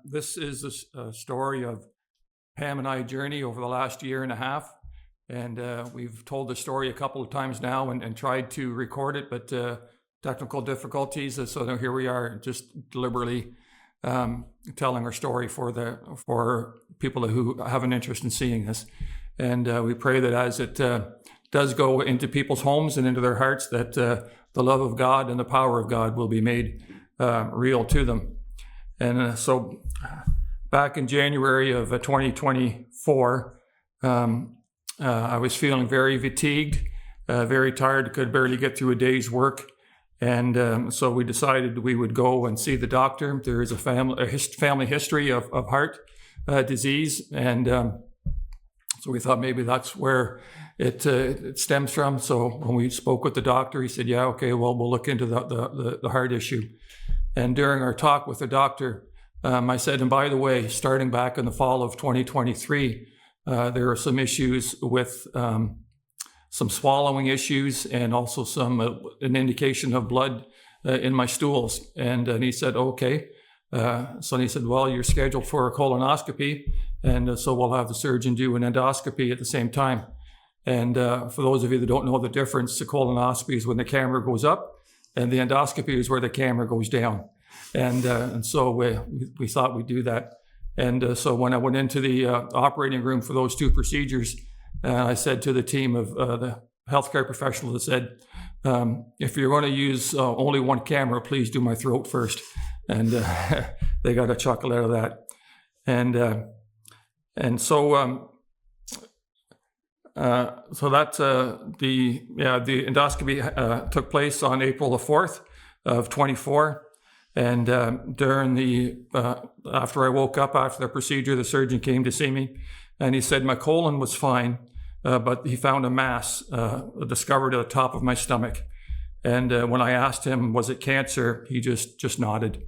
This is a story of Pam and I journey over the last year and a half. And we've told the story a couple of times now and tried to record it, but technical difficulties. So now here we are, just deliberately telling our story for people who have an interest in seeing this. And we pray that as it does go into people's homes and into their hearts, that the love of God and the power of God will be made real to them. And so back in January of 2024, I was feeling very fatigued, very tired, could barely get through a day's work. And so we decided we would go and see the doctor. There is a family history of heart disease. And so we thought maybe that's where it stems from. So when we spoke with the doctor, he said, yeah, okay, well, we'll look into the heart issue. And during our talk with the doctor, I said, and by the way, starting back in the fall of 2023, there are some issues with some swallowing issues and also an indication of blood in my stools. And he said, okay. So he said, well, you're scheduled for a colonoscopy. And so we'll have the surgeon do an endoscopy at the same time. And for those of you that don't know the difference, the colonoscopy is when the camera goes up, and the endoscopy is where the camera goes down. And so we thought we'd do that. And so when I went into the operating room for those two procedures, I said to the team of the healthcare professionals, I said, if you're going to use only one camera, please do my throat first. And they got a chuckle out of that. So that's the endoscopy took place on April the 4th of 24. And after I woke up after the procedure, the surgeon came to see me, and he said my colon was fine, but he found a mass discovered at the top of my stomach. And when I asked him, was it cancer, he just nodded.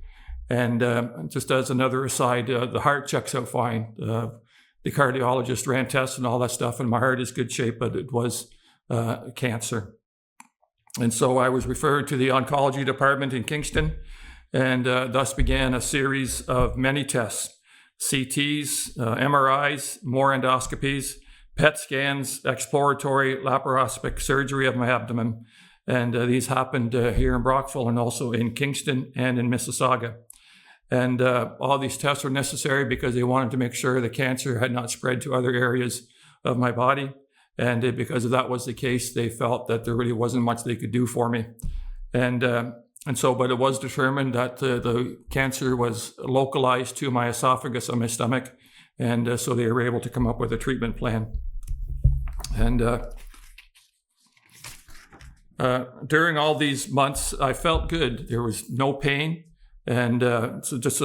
And just as another aside, the heart checks out fine. The cardiologist ran tests and all that stuff, and my heart is good shape, but it was cancer. And so I was referred to the oncology department in Kingston, and thus began a series of many tests: CTs, MRIs, more endoscopies, PET scans, exploratory laparoscopic surgery of my abdomen. And these happened here in Brockville and also in Kingston and in Mississauga. And all these tests were necessary because they wanted to make sure the cancer had not spread to other areas of my body. And because if that was the case, they felt that there really wasn't much they could do for me. But it was determined that the cancer was localized to my esophagus and my stomach. And so they were able to come up with a treatment plan. And during all these months, I felt good. There was no pain. And so just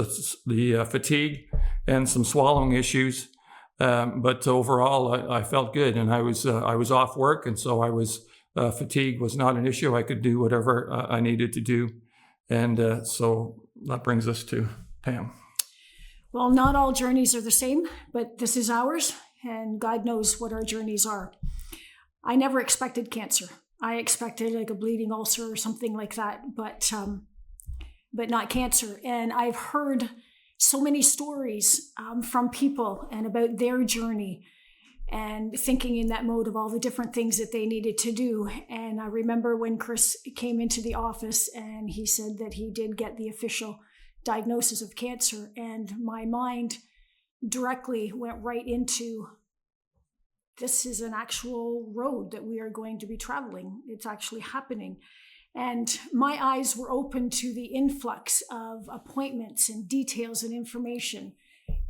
the fatigue and some swallowing issues. But overall, I felt good. And I was off work. And so fatigue was not an issue. I could do whatever I needed to do. And so that brings us to Pam. Well, not all journeys are the same, but this is ours, and God knows what our journeys are. I never expected cancer. I expected like a bleeding ulcer or something like that, but not cancer. And I've heard so many stories from people and about their journey, and thinking in that mode of all the different things that they needed to do. And I remember when Chris came into the office and he said that he did get the official diagnosis of cancer, and my mind directly went right into, this is an actual road that we are going to be traveling. It's actually happening. And my eyes were open to the influx of appointments and details and information.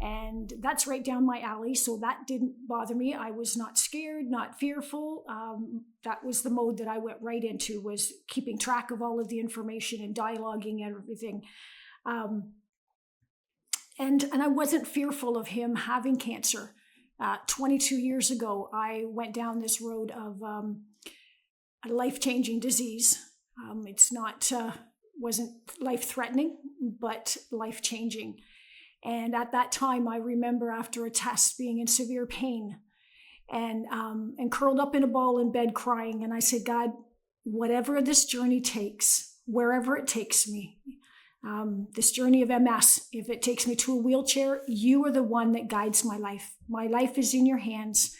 And that's right down my alley. So that didn't bother me. I was not scared, not fearful. That was the mode that I went right into, was keeping track of all of the information and dialoguing and everything. And I wasn't fearful of him having cancer. 22 years ago, I went down this road of a life-changing disease. Wasn't life-threatening, but life-changing. And at that time, I remember after a test being in severe pain and curled up in a ball in bed crying. And I said, God, whatever this journey takes, wherever it takes me, this journey of MS. If it takes me to a wheelchair, you are the one that guides my life. My life is in your hands,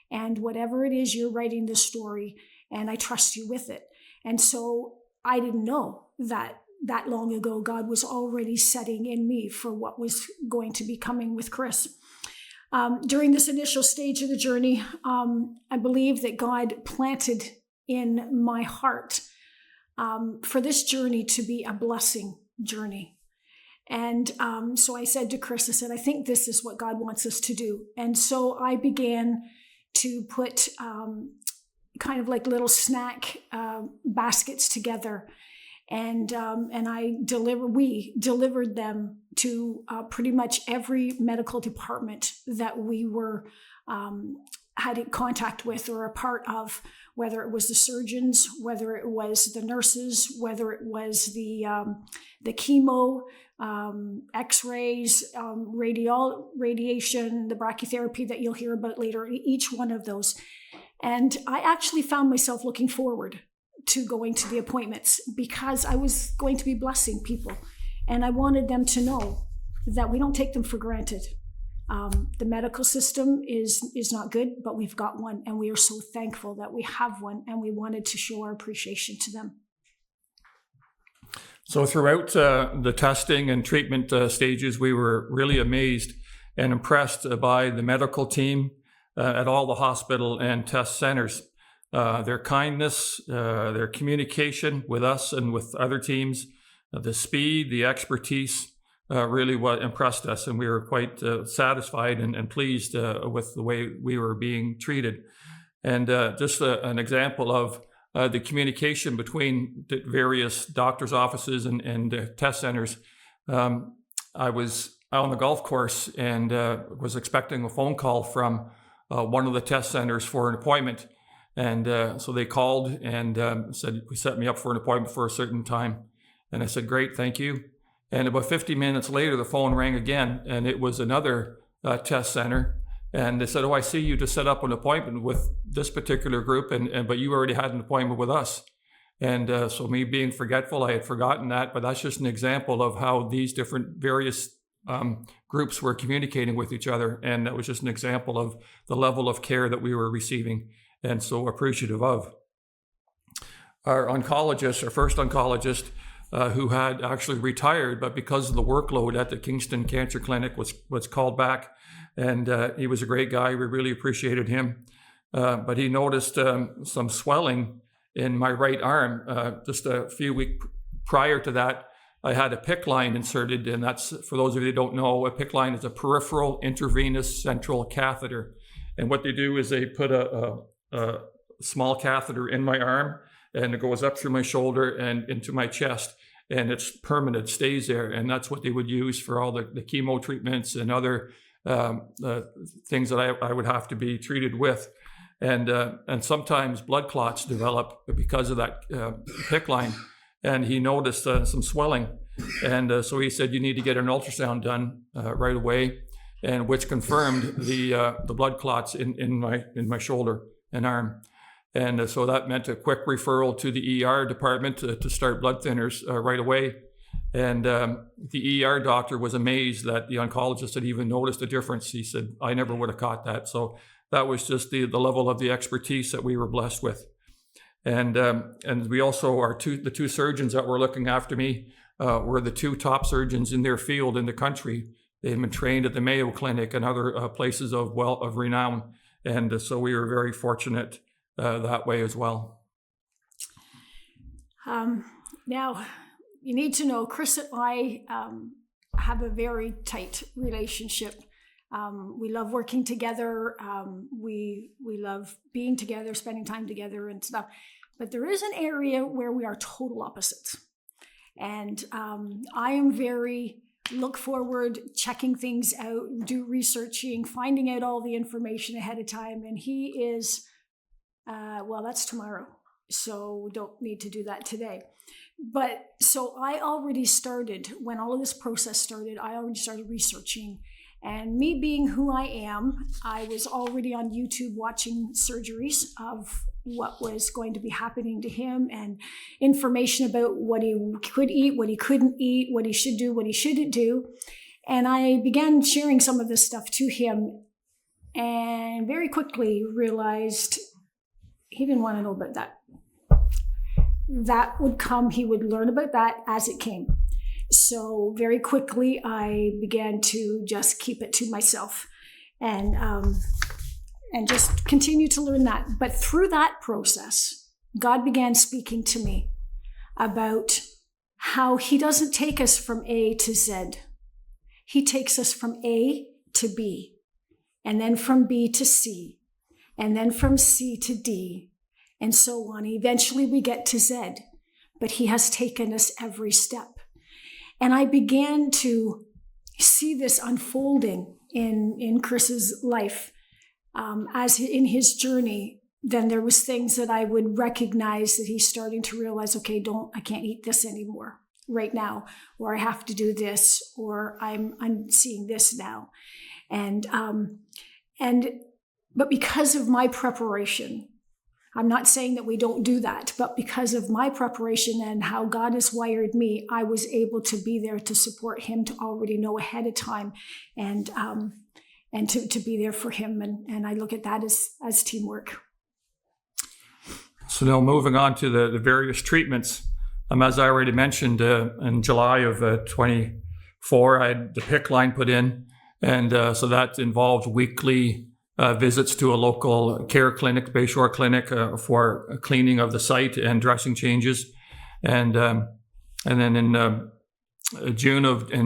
and whatever it is, you're writing the story, and I trust you with it. And so I didn't know that long ago God was already setting in me for what was going to be coming with Chris. During this initial stage of the journey, I believe that God planted in my heart for this journey to be a blessing journey. And so I said to Chris, I said, I think this is what God wants us to do. And so I began to put kind of like little snack baskets together. And we delivered them to pretty much every medical department that we were had contact with or a part of, whether it was the surgeons, whether it was the nurses, whether it was the chemo, X-rays, radiation, the brachytherapy that you'll hear about later, each one of those. And I actually found myself looking forward to going to the appointments because I was going to be blessing people. And I wanted them to know that we don't take them for granted. The medical system is not good, but we've got one, and we are so thankful that we have one, and we wanted to show our appreciation to them. So throughout the testing and treatment stages, we were really amazed and impressed by the medical team at all the hospital and test centers. Their kindness, their communication with us and with other teams, the speed, the expertise, really what impressed us, and we were quite satisfied and pleased with the way we were being treated. And just an example of the communication between the various doctors' offices and test centers. I was out on the golf course and was expecting a phone call from one of the test centers for an appointment. And so they called and said, set me up for an appointment for a certain time. And I said, great, thank you. And about 50 minutes later, the phone rang again, and it was another test center. And they said, I see you to set up an appointment with this particular group, but you already had an appointment with us. And so me being forgetful, I had forgotten that, but that's just an example of how these different various groups were communicating with each other. And that was just an example of the level of care that we were receiving and so appreciative of. Our first oncologist, who had actually retired, but because of the workload at the Kingston Cancer Clinic was called back. And he was a great guy. We really appreciated him. But he noticed some swelling in my right arm. Just a few weeks prior to that, I had a PICC line inserted. And that's, for those of you who don't know, a PICC line is a peripheral intravenous central catheter. And what they do is they put a small catheter in my arm, and it goes up through my shoulder and into my chest, and it's permanent, stays there. And that's what they would use for all the chemo treatments and other things that I would have to be treated with. And sometimes blood clots develop because of that PICC line. And he noticed some swelling. And so he said, you need to get an ultrasound done right away, and which confirmed the blood clots in my shoulder and arm. And so that meant a quick referral to the ER department to start blood thinners right away. And the ER doctor was amazed that the oncologist had even noticed a difference. He said, I never would have caught that. So that was just the level of the expertise that we were blessed with. And we also, the two surgeons that were looking after me were the two top surgeons in their field in the country. They had been trained at the Mayo Clinic and other places of renown. And so we were very fortunate that way as well. Now, you need to know, Chris and I have a very tight relationship. We love working together. We love being together, spending time together and stuff. But there is an area where we are total opposites. And I am very look forward, checking things out, do researching, finding out all the information ahead of time. And he is, that's tomorrow. So we don't need to do that today. But so I already started, when all of this process started, I already started researching. And me being who I am, I was already on YouTube watching surgeries of what was going to be happening to him, and information about what he could eat, what he couldn't eat, what he should do, what he shouldn't do. And I began sharing some of this stuff to him, and very quickly realized he didn't want to know about that. That would come, he would learn about that as it came. So very quickly, I began to just keep it to myself and just continue to learn that. But through that process, God began speaking to me about how he doesn't take us from A to Z. He takes us from A to B, and then from B to C, and then from C to D, and so on. Eventually we get to Z, but he has taken us every step. And I began to see this unfolding in Chris's life as in his journey. Then there was things that I would recognize that he's starting to realize, okay, I can't eat this anymore right now, or I have to do this, or I'm seeing this now. But because of my preparation, I'm not saying that we don't do that, but because of my preparation and how God has wired me, I was able to be there to support him, to already know ahead of time, and to be there for him. And I look at that as teamwork. So now moving on to the various treatments. As I already mentioned, in July of 24, I had the PICC line put in. And so that involved weekly visits to a local care clinic, Bayshore Clinic, for cleaning of the site and dressing changes. And then in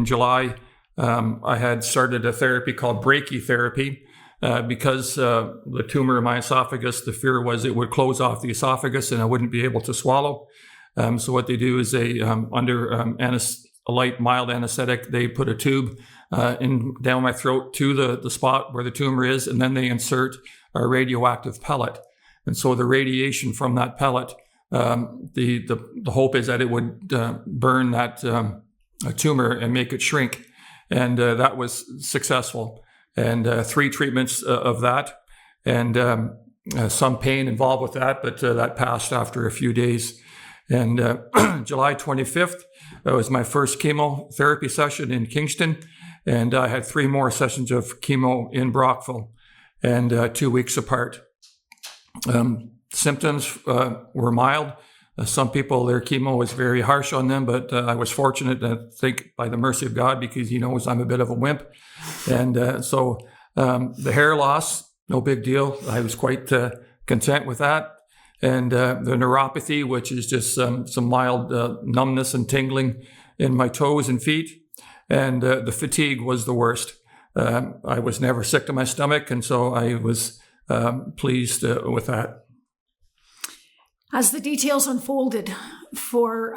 July, I had started a therapy called brachytherapy because the tumor in my esophagus, the fear was it would close off the esophagus and I wouldn't be able to swallow. So what they do is they, under a light, mild anesthetic, they put a tube down my throat to the spot where the tumor is, and then they insert a radioactive pellet. And so the radiation from that pellet, the hope is that it would burn that tumor and make it shrink. And that was successful. And 3 treatments of that, and some pain involved with that, but that passed after a few days. And July 25th was my first chemotherapy session in Kingston. And I had 3 more sessions of chemo in Brockville, and 2 weeks apart. Symptoms were mild. Some people, their chemo was very harsh on them, but I was fortunate, I think, by the mercy of God, because he knows I'm a bit of a wimp. And so the hair loss, no big deal. I was quite content with that. And the neuropathy, which is just some mild numbness and tingling in my toes and feet. And the fatigue was the worst. I was never sick to my stomach, and so I was pleased with that. As the details unfolded for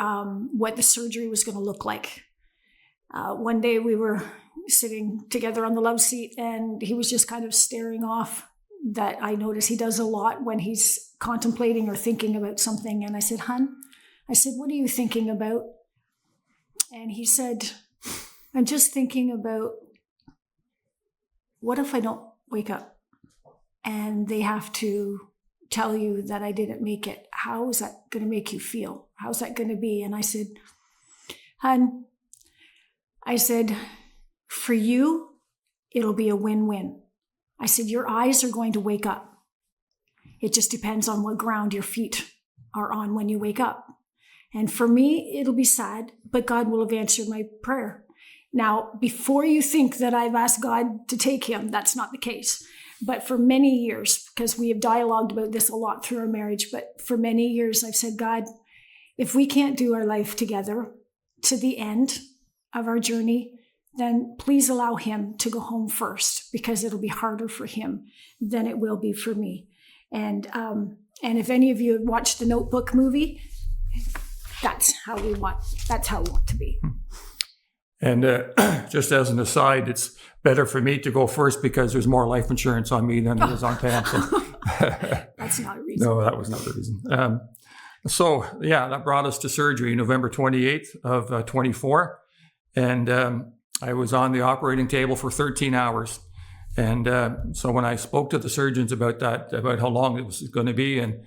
what the surgery was going to look like, one day we were sitting together on the love seat, and he was just kind of staring off. That I notice he does a lot when he's contemplating or thinking about something. And I said, "Hun," I said, "what are you thinking about?" And he said, "I'm just thinking about, what if I don't wake up and they have to tell you that I didn't make it? How is that going to make you feel? How's that going to be?" And I said, "Hun," I said, "for you, it'll be a win-win." I said, "Your eyes are going to wake up. It just depends on what ground your feet are on when you wake up. And for me, it'll be sad, but God will have answered my prayer." Now, before you think that I've asked God to take him, that's not the case. But for many years, because we have dialogued about this a lot through our marriage, but for many years I've said, "God, if we can't do our life together to the end of our journey, then please allow him to go home first, because it'll be harder for him than it will be for me." And if any of you have watched the Notebook movie, that's how we want to be. And just as an aside, it's better for me to go first because there's more life insurance on me than there is on Pam. So. That's not a reason. No, that was not the reason. So yeah, that brought us to surgery November 28th of 24. And I was on the operating table for 13 hours. And so when I spoke to the surgeons about that, about how long it was going to be, and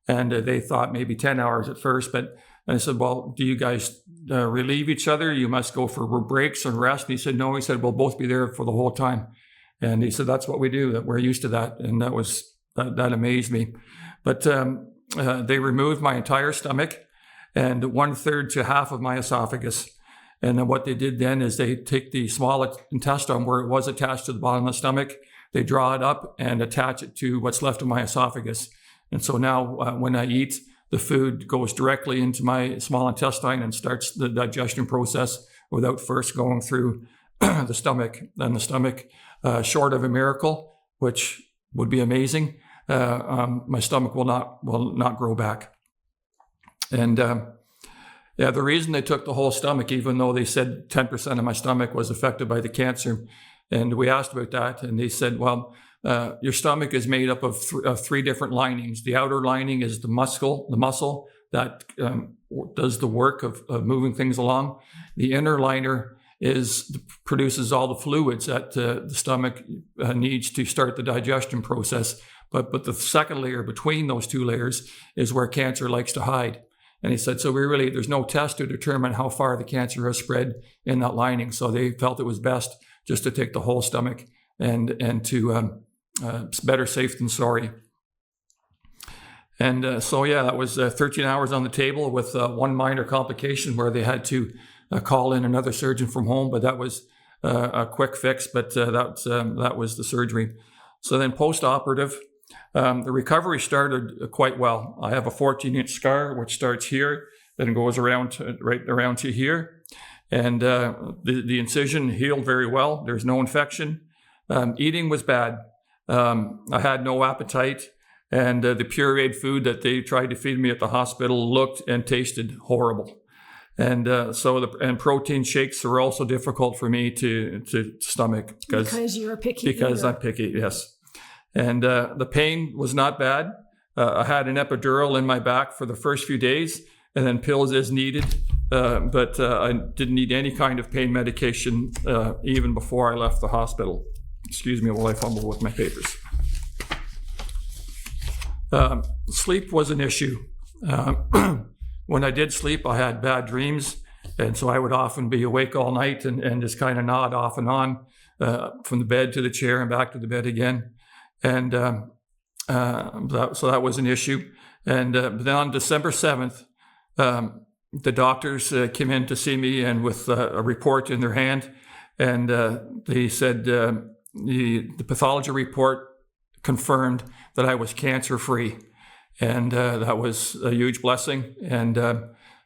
And they thought maybe 10 hours at first. But I said, well, do you guys relieve each other? You must go for breaks and rest. And he said, no. He said, we'll both be there for the whole time. And he said, that's what we do, that we're used to that. And that amazed me. But they removed my entire stomach and 1/3 to half of my esophagus. And then what they did then is they take the small intestine where it was attached to the bottom of the stomach, they draw it up and attach it to what's left of my esophagus. And so now when I eat, the food goes directly into my small intestine and starts the digestion process without first going through the stomach. And the stomach, short of a miracle, which would be amazing, my stomach will not grow back. And the reason they took the whole stomach, even though they said 10% of my stomach was affected by the cancer, and we asked about that, and they said, well, your stomach is made up of three different linings. The outer lining is the muscle that does the work of moving things along. The inner liner produces all the fluids that the stomach needs to start the digestion process. But the second layer between those two layers is where cancer likes to hide. And he said, so there's no test to determine how far the cancer has spread in that lining. So they felt it was best just to take the whole stomach and to better safe than sorry. And that was 13 hours on the table with one minor complication where they had to call in another surgeon from home, but that was a quick fix, but that was the surgery. So then post-operative, the recovery started quite well. I have a 14-inch scar, which starts here, then goes right around to here. And the incision healed very well. There's no infection. Eating was bad. I had no appetite. And the pureed food that they tried to feed me at the hospital looked and tasted horrible. And and protein shakes were also difficult for me to stomach. Because you're a picky eater. Because I'm picky, yes. And the pain was not bad. I had an epidural in my back for the first few days, and then pills as needed. But I didn't need any kind of pain medication even before I left the hospital. Excuse me while I fumble with my papers. Sleep was an issue. When I did sleep, I had bad dreams. And so I would often be awake all night and just kind of nod off and on from the bed to the chair and back to the bed again. And so that was an issue. And but then on December 7th, the doctors came in to see me and with a report in their hand. And they said the pathology report confirmed that I was cancer-free. And that was a huge blessing and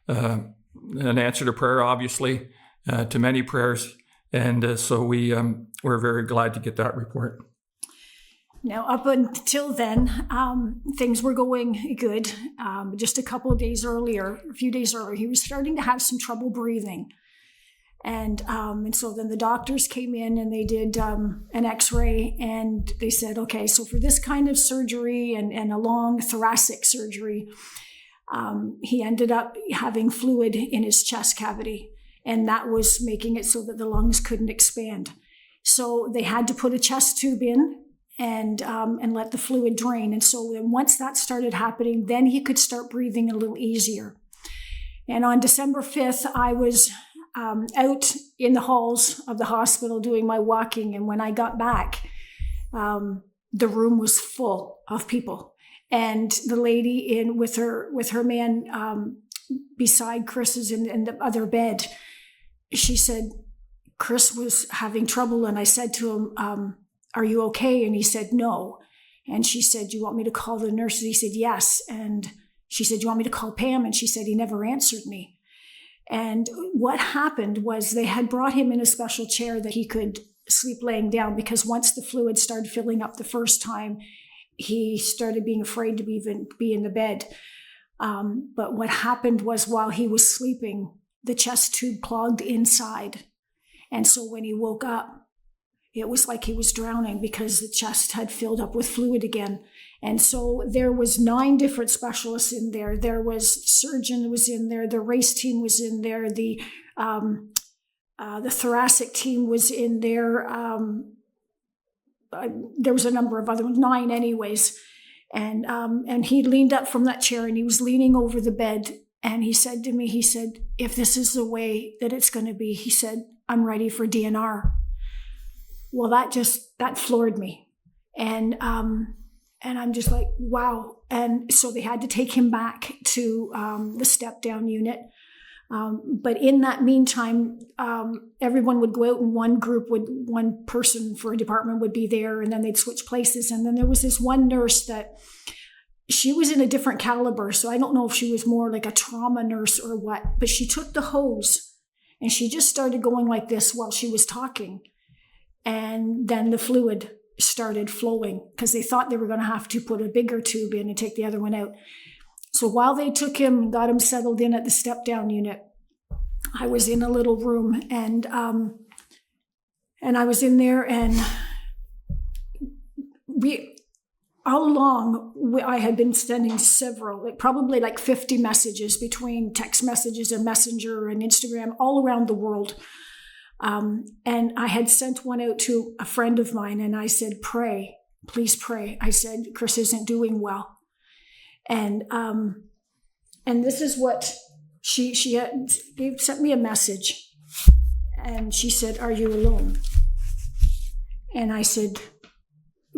an answer to prayer, obviously, to many prayers. And so we're very glad to get that report. Now, up until then, things were going good. Just a few days earlier, he was starting to have some trouble breathing. And so then the doctors came in and they did an x-ray and they said, okay, so for this kind of surgery and a long thoracic surgery, he ended up having fluid in his chest cavity. And that was making it so that the lungs couldn't expand. So they had to put a chest tube in and let the fluid drain. And so then once that started happening, then he could start breathing a little easier. And on December 5th, I was out in the halls of the hospital doing my walking. And when I got back, the room was full of people. And the lady with her man beside Chris is in the other bed. She said, Chris was having trouble. And I said to him, are you okay? And he said, no. And she said, do you want me to call the nurses? He said, yes. And she said, do you want me to call Pam? And she said, he never answered me. And what happened was they had brought him in a special chair that he could sleep laying down, because once the fluid started filling up the first time, he started being afraid to even be in the bed. But what happened was while he was sleeping, the chest tube clogged inside. And so when he woke up, it was like he was drowning because the chest had filled up with fluid again. And so there was 9 different specialists in there. There was surgeon was in there. The race team was in there. The thoracic team was in there. There was a number of other ones, 9 anyways. And he leaned up from that chair and he was leaning over the bed. And he said to me, he said, if this is the way that it's going to be, he said, I'm ready for DNR. Well, that floored me. And I'm just like, wow. And so they had to take him back to the step-down unit. But in that meantime, everyone would go out and one person for a department would be there, and then they'd switch places. And then there was this one nurse that she was in a different caliber. So I don't know if she was more like a trauma nurse or what, but she took the hose and she just started going like this while she was talking. And then the fluid started flowing because they thought they were going to have to put a bigger tube in and take the other one out. So while they took him and got him settled in at the step-down unit, I was in a little room and I was in there, and all along I had been sending several, probably 50 messages between text messages and Messenger and Instagram all around the world. And I had sent one out to a friend of mine, and I said, pray, please pray. I said, Chris isn't doing well. And this is what she sent me a message, and she said, are you alone? And I said,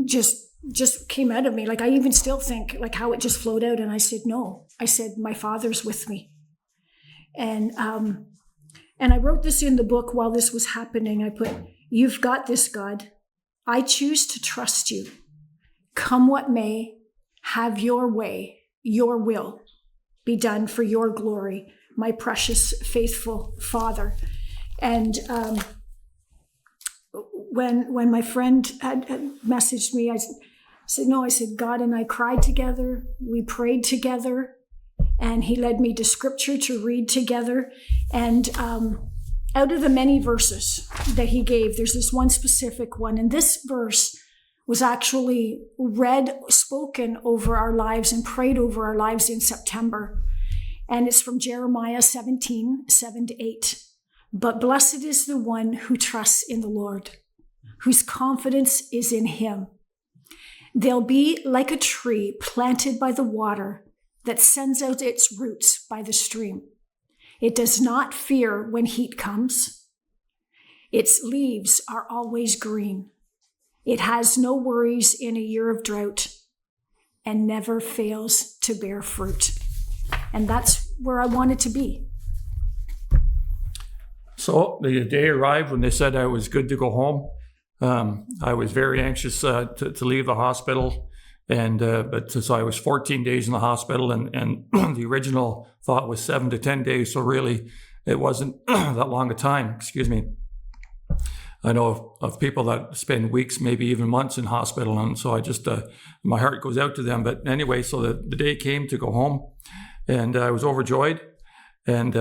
just came out of me. I even still think how it just flowed out. And I said, no. I said, my Father's with me. And I wrote this in the book while this was happening. I put, you've got this, God. I choose to trust you. Come what may, have your way, your will be done for your glory, my precious, faithful Father. And when my friend had messaged me, I said, no, I said, God and I cried together. We prayed together. And he led me to scripture to read together. And out of the many verses that he gave, there's this one specific one. And this verse was actually spoken over our lives and prayed over our lives in September. And it's from Jeremiah 17, 7-8. But blessed is the one who trusts in the Lord, whose confidence is in him. They'll be like a tree planted by the water that sends out its roots by the stream. It does not fear when heat comes. Its leaves are always green. It has no worries in a year of drought and never fails to bear fruit. And that's where I wanted to be. So the day arrived when they said I was good to go home. I was very anxious to leave the hospital. But so I was 14 days in the hospital, and the original thought was 7 to 10 days. So really, it wasn't that long a time. Excuse me. I know of people that spend weeks, maybe even months in hospital, and so I just my heart goes out to them. But anyway, so the day came to go home, and I was overjoyed. And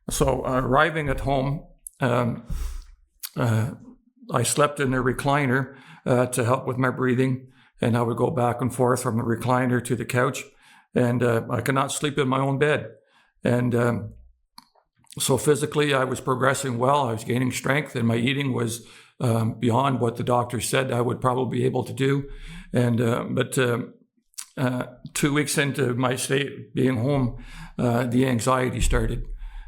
so arriving at home, I slept in a recliner to help with my breathing. And I would go back and forth from the recliner to the couch, and I could not sleep in my own bed. And so physically, I was progressing well. I was gaining strength, and my eating was beyond what the doctor said I would probably be able to do. But 2 weeks into my stay being home, the anxiety started.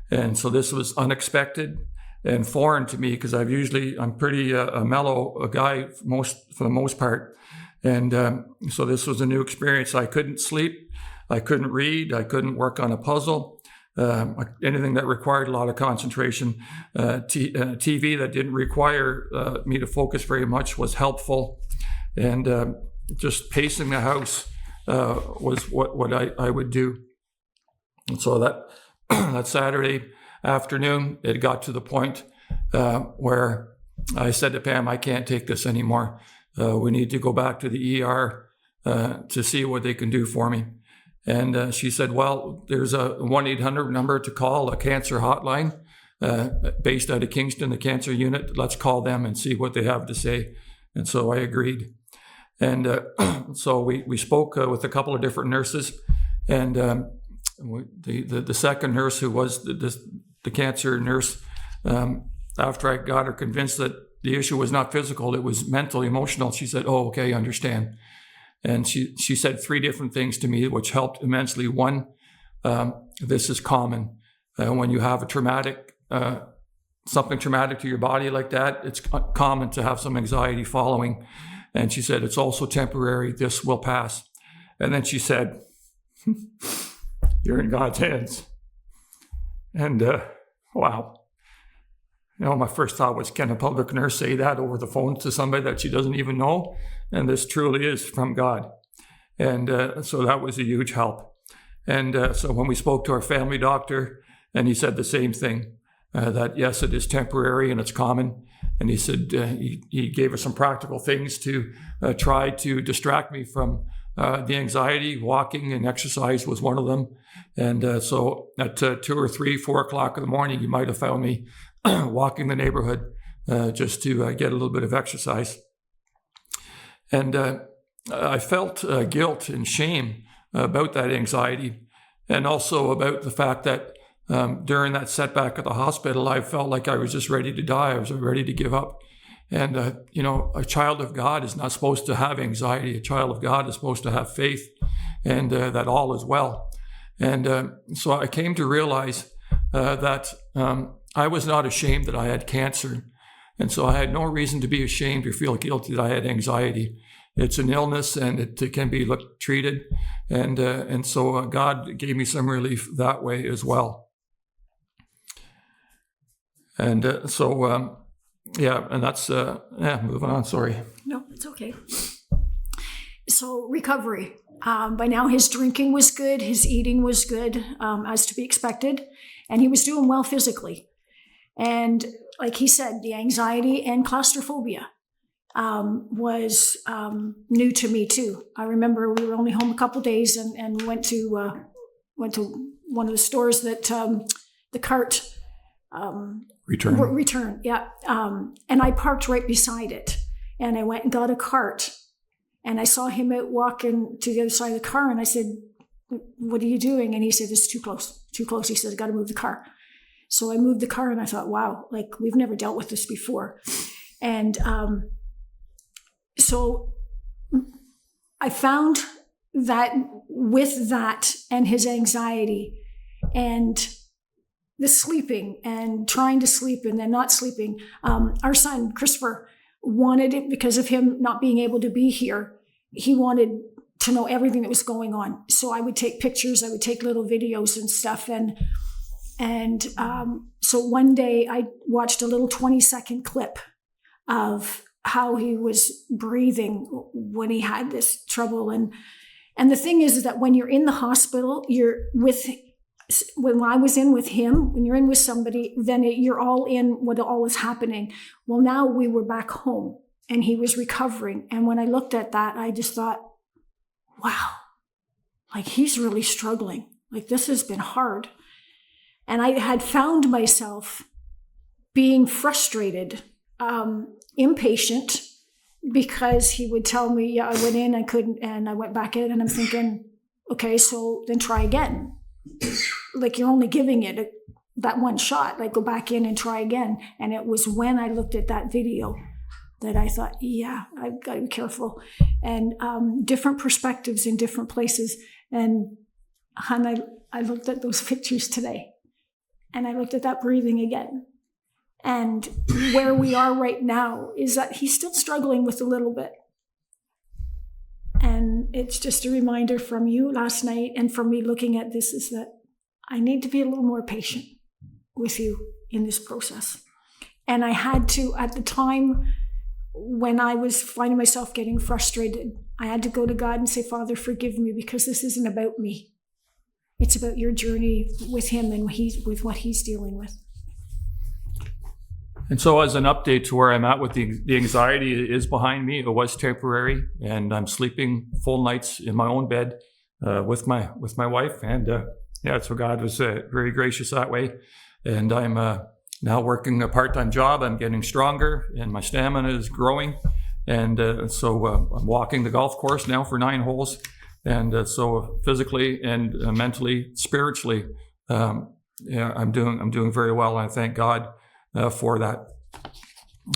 And so this was unexpected and foreign to me, because I'm pretty a mellow guy for the most part. And so this was a new experience. I couldn't sleep. I couldn't read. I couldn't work on a puzzle. Anything that required a lot of concentration. TV that didn't require me to focus very much was helpful. And just pacing the house was what I would do. And so that Saturday afternoon, it got to the point where I said to Pam, I can't take this anymore. We need to go back to the ER to see what they can do for me. And she said, well, there's a 1-800 number to call, a cancer hotline based out of Kingston, the cancer unit. Let's call them and see what they have to say. And so I agreed. And so we spoke with a couple of different nurses. And the second nurse, who was the cancer nurse, after I got her convinced that the issue was not physical, it was mental, emotional, she said, oh, okay, I understand. And she said 3 different things to me, which helped immensely. One, this is common. When you have a traumatic, something traumatic to your body like that, it's common to have some anxiety following. And she said, it's also temporary. This will pass. And then she said, you're in God's hands. And wow. My first thought was, can a public nurse say that over the phone to somebody that she doesn't even know? And this truly is from God. And so that was a huge help. And so when we spoke to our family doctor, and he said the same thing, that yes, it is temporary and it's common. And he said, he gave us some practical things to try to distract me from the anxiety. Walking and exercise was one of them. And so at 2 or 3, 4 o'clock in the morning, you might have found me walking the neighborhood just to get a little bit of exercise. And I felt guilt and shame about that anxiety, and also about the fact that during that setback at the hospital, I felt like I was just ready to die. I was ready to give up. And, a child of God is not supposed to have anxiety. A child of God is supposed to have faith, and that all is well. And so I came to realize that I was not ashamed that I had cancer. And so I had no reason to be ashamed or feel guilty that I had anxiety. It's an illness, and it can be treated. And so God gave me some relief that way as well. And and that's, moving on, sorry. No, it's okay. So recovery. By now his drinking was good, his eating was good, as to be expected, and he was doing well physically. And like he said, the anxiety and claustrophobia was new to me too. I remember we were only home a couple days, and went to one of the stores that the cart return, yeah. And I parked right beside it, and I went and got a cart, and I saw him out walking to the other side of the car, and I said, "What are you doing?" And he said, "It's too close. He said, "I got to move the car." So I moved the car, and I thought, wow, like we've never dealt with this before. And so I found that with that and his anxiety and the sleeping and trying to sleep and then not sleeping, our son, Christopher, wanted it because of him not being able to be here. He wanted to know everything that was going on. So I would take pictures, I would take little videos and stuff. And so one day I watched a little 20-second clip of how he was breathing when he had this trouble. And the thing is that when you're in the hospital, when I was in with him, when you're in with somebody, then you're all in what all is happening. Well, now we were back home and he was recovering. And when I looked at that, I just thought, wow, like he's really struggling. Like this has been hard. And I had found myself being frustrated, impatient, because he would tell me, yeah, I went in, I couldn't, and I went back in, and I'm thinking, okay, so then try again. Like you're only giving it that one shot, like go back in and try again. And it was when I looked at that video that I thought, yeah, I've got to be careful. And different perspectives in different places. And I looked at those pictures today. And I looked at that breathing again. And where we are right now is that he's still struggling with a little bit. And it's just a reminder from you last night and from me looking at this is that I need to be a little more patient with you in this process. And I had to, at the time when I was finding myself getting frustrated, I had to go to God and say, Father, forgive me, because this isn't about me. It's about your journey with him and with what he's dealing with. And so as an update to where I'm at with the anxiety is behind me, it was temporary, and I'm sleeping full nights in my own bed with my wife. And so God was very gracious that way. And I'm now working a part-time job. I'm getting stronger and my stamina is growing. And so I'm walking the golf course now for 9 holes. And so physically and mentally, spiritually, I'm doing very well. And I thank God for that.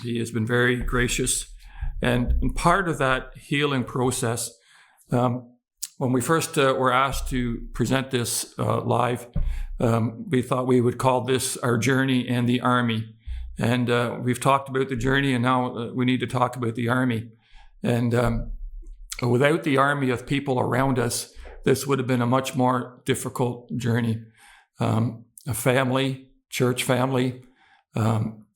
He has been very gracious. And part of that healing process When we first were asked to present this live, we thought we would call this Our Journey and the Army. And we've talked about the journey, and now we need to talk about the Army. And without the army of people around us, this would have been a much more difficult journey. A family, church family,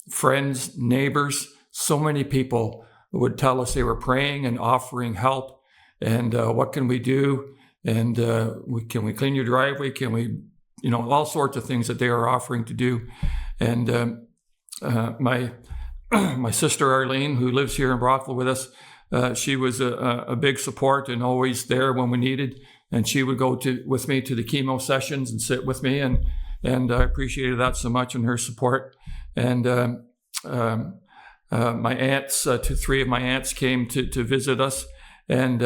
friends, neighbors, so many people would tell us they were praying and offering help. And what can we do? And can we clean your driveway? Can we, all sorts of things that they are offering to do. And my sister Arlene, who lives here in Brockville with us, she was a big support and always there when we needed. And she would go with me to the chemo sessions and sit with me. And I appreciated that so much and her support. And my aunts, three of my aunts came to visit us. And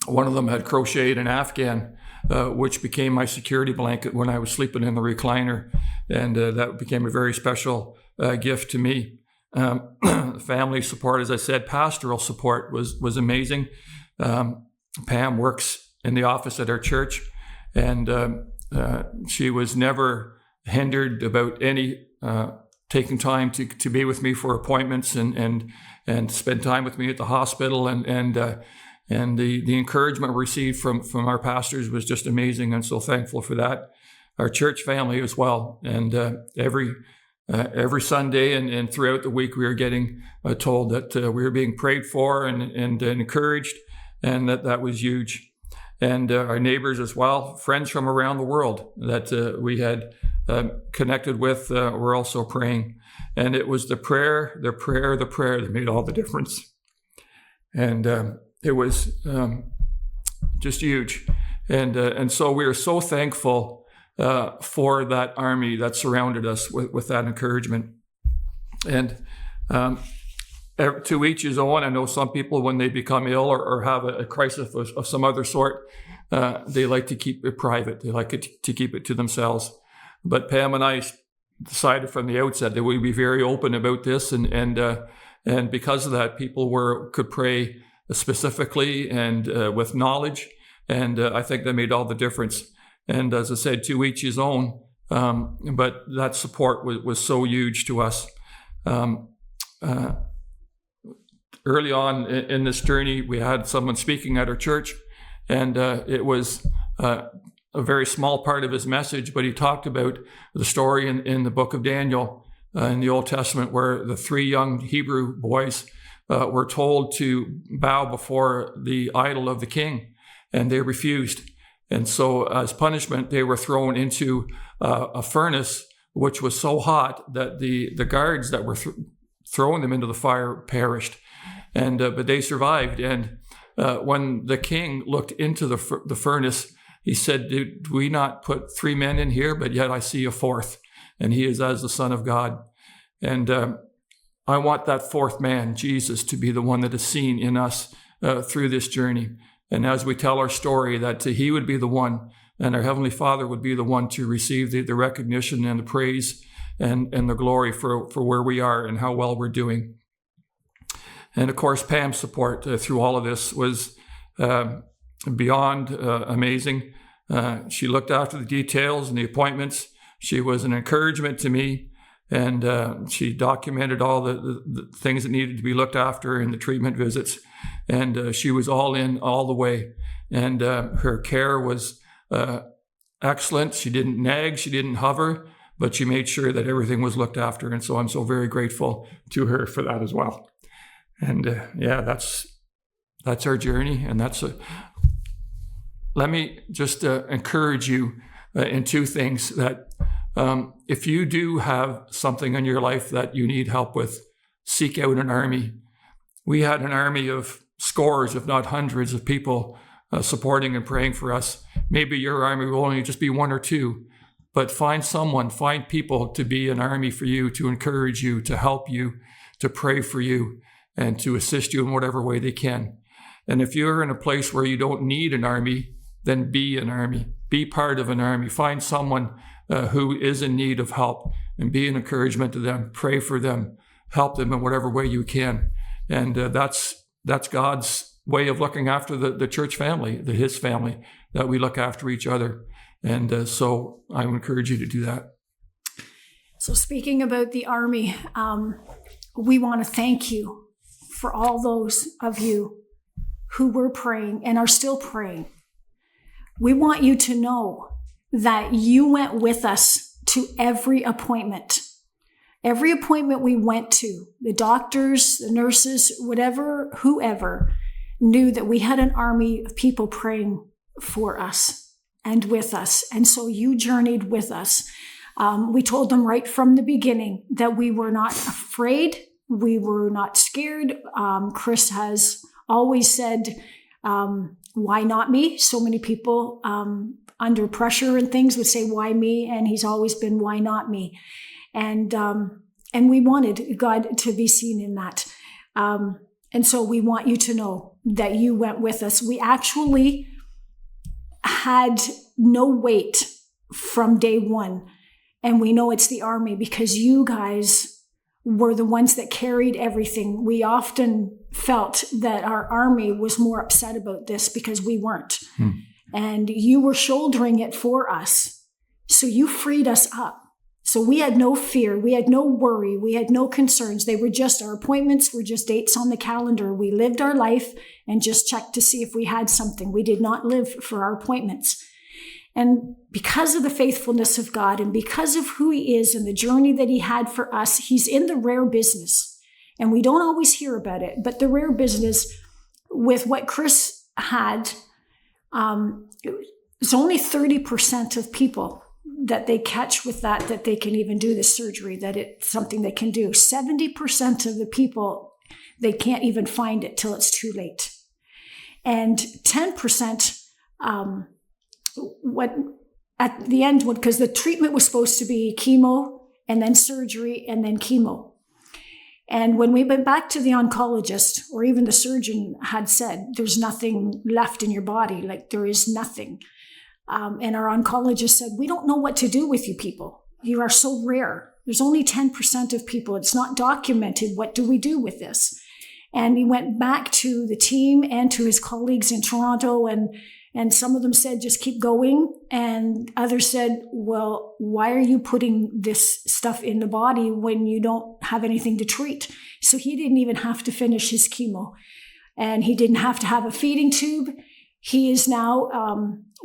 one of them had crocheted an Afghan, which became my security blanket when I was sleeping in the recliner. And that became a very special gift to me. Family support, as I said, pastoral support was amazing. Pam works in the office at our church, and she was never hindered about any taking time to be with me for appointments and spend time with me at the hospital, and the encouragement we received from our pastors was just amazing, and so thankful for that. Our church family as well, and every Sunday and throughout the week we were getting told that we were being prayed for and encouraged, and that was huge. And our neighbors as well, friends from around the world that we had connected with were also praying. And it was the prayer that made all the difference. And it was just huge. And so we are so thankful for that army that surrounded us with that encouragement. And to each his own. I know some people, when they become ill or have a crisis of some other sort, they like to keep it private. They like to keep it to themselves. But Pam and I decided from the outset that we'd be very open about this, and because of that, people could pray specifically and with knowledge, and I think that made all the difference. And as I said, to each his own. But that support was so huge to us. Early on in this journey, we had someone speaking at our church, and it was a very small part of his message, but he talked about the story in the book of Daniel in the Old Testament, where the three young Hebrew boys were told to bow before the idol of the king, and they refused. And so as punishment, they were thrown into a furnace, which was so hot that the guards that were throwing them into the fire perished. And but they survived. And when the king looked into the furnace, he said, "Did we not put three men in here? But yet I see a fourth, and he is as the Son of God." And I want that fourth man, Jesus, to be the one that is seen in us through this journey. And as we tell our story, that he would be the one, and our Heavenly Father would be the one to receive the recognition and the praise and the glory for where we are and how well we're doing. And of course, Pam's support through all of this was beyond amazing. She looked after the details and the appointments. She was an encouragement to me, and she documented all the things that needed to be looked after in the treatment visits. And she was all in all the way. And her care was excellent. She didn't nag, she didn't hover, but she made sure that everything was looked after. And so I'm so very grateful to her for that as well. And that's our journey. And let me just encourage you in two things, that if you do have something in your life that you need help with, seek out an army. We had an army of scores, if not hundreds, of people supporting and praying for us. Maybe your army will only just be one or two, but find people to be an army for you, to encourage you, to help you, to pray for you, and to assist you in whatever way they can. And if you're in a place where you don't need an army, then be an army. Be part of an army. Find someone who is in need of help, and be an encouragement to them. Pray for them. Help them in whatever way you can. And that's God's way of looking after the church family, his family, that we look after each other. And so I would encourage you to do that. So speaking about the Army, we want to thank you for all those of you who were praying and are still praying. We want you to know that you went with us to every appointment. Every appointment we went to, the doctors, the nurses, whatever, whoever, knew that we had an army of people praying for us and with us. And so you journeyed with us. We told them right from the beginning that we were not afraid. We were not scared. Chris has always said, why not me? So many people under pressure and things would say, why me? And he's always been, why not me? And we wanted God to be seen in that. And so we want you to know that you went with us. We actually had no wait from day one. And we know it's the Army because you guys were the ones that carried everything. We often felt that our Army was more upset about this because we weren't. And you were shouldering it for us. So you freed us up. So we had no fear. We had no worry. We had no concerns. They were just, our appointments were just dates on the calendar. We lived our life and just checked to see if we had something. We did not live for our appointments. And because of the faithfulness of God and because of who he is and the journey that he had for us, he's in the rare business. And we don't always hear about it, but the rare business with what Chris had, it's only 30% of people that they catch with that they can even do the surgery, that it's something they can do. 70% of the people, they can't even find it till it's too late. And 10%, what at the end, because the treatment was supposed to be chemo and then surgery and then chemo. And when we went back to the oncologist, or even the surgeon had said, there's nothing left in your body, like there is nothing. And our oncologist said, we don't know what to do with you people. You are so rare. There's only 10% of people. It's not documented. What do we do with this? And he went back to the team and to his colleagues in Toronto, and some of them said, just keep going. And others said, well, why are you putting this stuff in the body when you don't have anything to treat? So he didn't even have to finish his chemo. And he didn't have to have a feeding tube. He is now,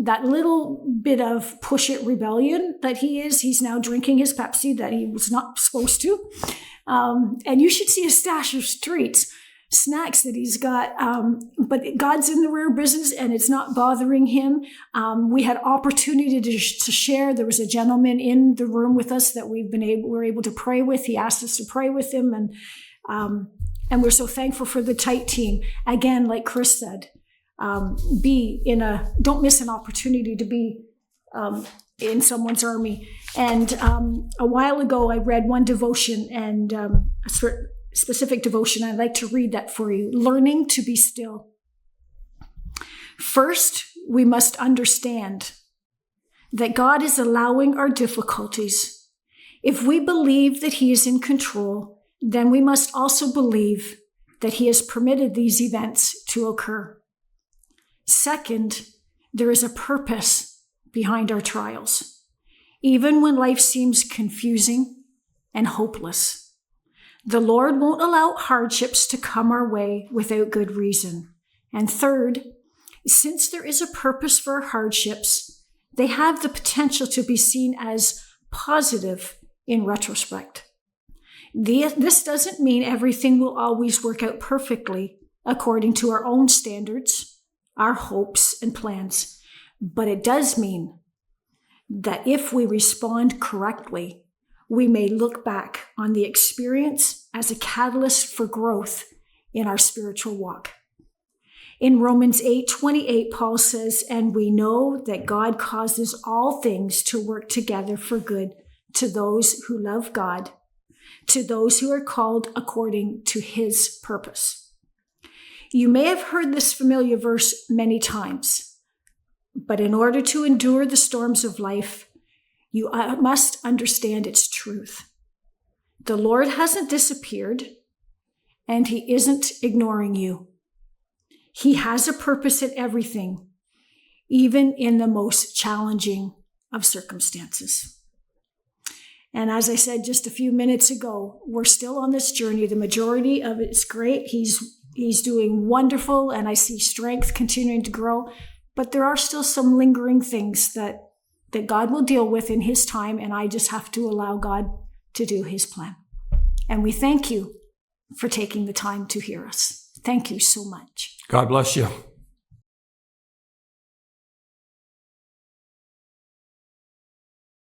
that little bit of push it rebellion that he is, he's now drinking his Pepsi that he was not supposed to. And you should see a stash of snacks that he's got. But God's in the rare business and it's not bothering him. We had opportunity to share. There was a gentleman in the room with us that we're able to pray with. He asked us to pray with him. And we're so thankful for the tight team. Again, like Chris said, don't miss an opportunity to be in someone's army. And a while ago, I read one devotion and a specific devotion. I'd like to read that for you. Learning to be still. First, we must understand that God is allowing our difficulties. If we believe that he is in control, then we must also believe that he has permitted these events to occur. Second, there is a purpose behind our trials, even when life seems confusing and hopeless. The Lord won't allow hardships to come our way without good reason. And third, since there is a purpose for our hardships, they have the potential to be seen as positive in retrospect. This doesn't mean everything will always work out perfectly according to our own standards, our hopes and plans, but it does mean that if we respond correctly, we may look back on the experience as a catalyst for growth in our spiritual walk. In Romans 8:28, Paul says, and we know that God causes all things to work together for good to those who love God, to those who are called according to his purpose. You may have heard this familiar verse many times, but in order to endure the storms of life, you must understand its truth. The Lord hasn't disappeared, and he isn't ignoring you. He has a purpose in everything, even in the most challenging of circumstances. And as I said just a few minutes ago, we're still on this journey. The majority of it is great. He's doing wonderful, and I see strength continuing to grow. But there are still some lingering things that God will deal with in his time, and I just have to allow God to do his plan. And we thank you for taking the time to hear us. Thank you so much. God bless you.